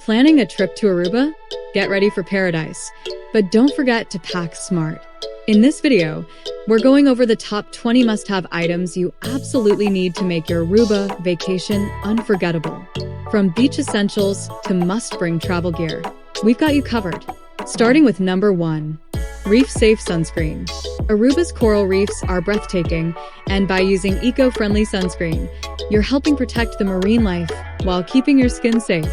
Planning a trip to Aruba? Get ready for paradise. But don't forget to pack smart. In this video, we're going over the top 20 must-have items you absolutely need to make your Aruba vacation unforgettable. From beach essentials to must-bring travel gear, we've got you covered. Starting with number 1. Reef-safe sunscreen. Aruba's coral reefs are breathtaking, and by using eco-friendly sunscreen, you're helping protect the marine life while keeping your skin safe.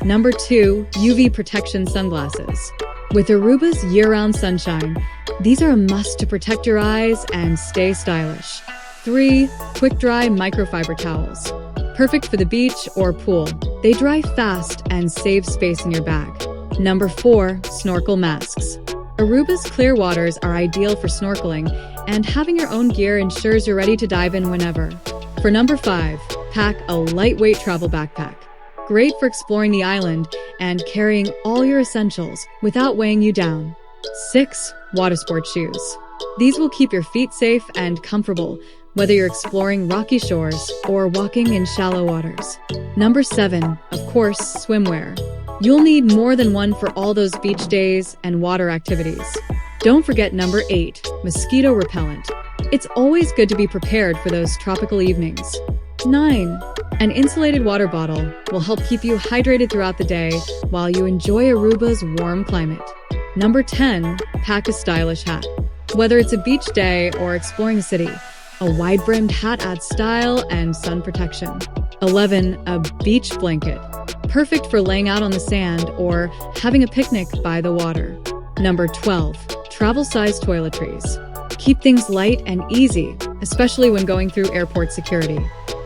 Number 2. UV protection sunglasses. With Aruba's year-round sunshine, these are a must to protect your eyes and stay stylish. 3. Quick-dry microfiber towels. Perfect for the beach or pool. They dry fast and save space in your bag. Number 4. Snorkel masks. Aruba's clear waters are ideal for snorkeling, and having your own gear ensures you're ready to dive in whenever. For number 5, pack a lightweight travel backpack. Great for exploring the island and carrying all your essentials without weighing you down. 6. Water sports shoes. These will keep your feet safe and comfortable, whether you're exploring rocky shores or walking in shallow waters. Number 7, of course, swimwear. You'll need more than one for all those beach days and water activities. Don't forget number 8, mosquito repellent. It's always good to be prepared for those tropical evenings. 9. An insulated water bottle will help keep you hydrated throughout the day while you enjoy Aruba's warm climate. Number 10, pack a stylish hat. Whether it's a beach day or exploring the city, a wide-brimmed hat adds style and sun protection. 11, a beach blanket. Perfect for laying out on the sand or having a picnic by the water. Number 12, travel-sized toiletries. Keep things light and easy, especially when going through airport security.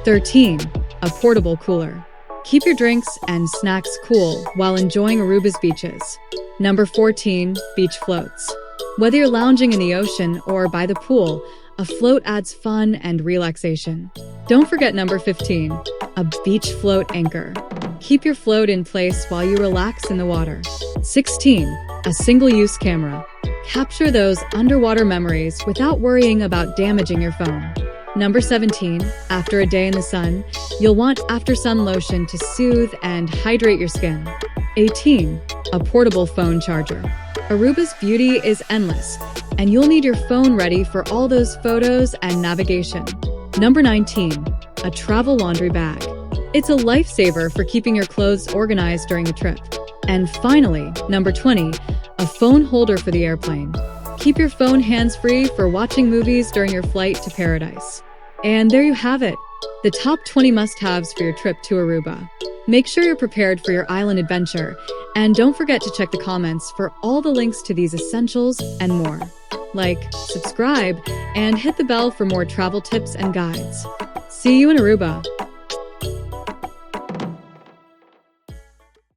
13, a portable cooler. Keep your drinks and snacks cool while enjoying Aruba's beaches. Number 14, beach floats. Whether you're lounging in the ocean or by the pool, a float adds fun and relaxation. Don't forget number 15, a beach float anchor. Keep your float in place while you relax in the water. 16, a single-use camera. Capture those underwater memories without worrying about damaging your phone. Number 17, after a day in the sun, you'll want after-sun lotion to soothe and hydrate your skin. 18, a portable phone charger. Aruba's beauty is endless, and you'll need your phone ready for all those photos and navigation. Number 19, a travel laundry bag. It's a lifesaver for keeping your clothes organized during the trip. And finally, number 20, a phone holder for the airplane. Keep your phone hands-free for watching movies during your flight to paradise. And there you have it, the top 20 must-haves for your trip to Aruba. Make sure you're prepared for your island adventure, and don't forget to check the comments for all the links to these essentials and more. Like, subscribe, and hit the bell for more travel tips and guides. See you in Aruba!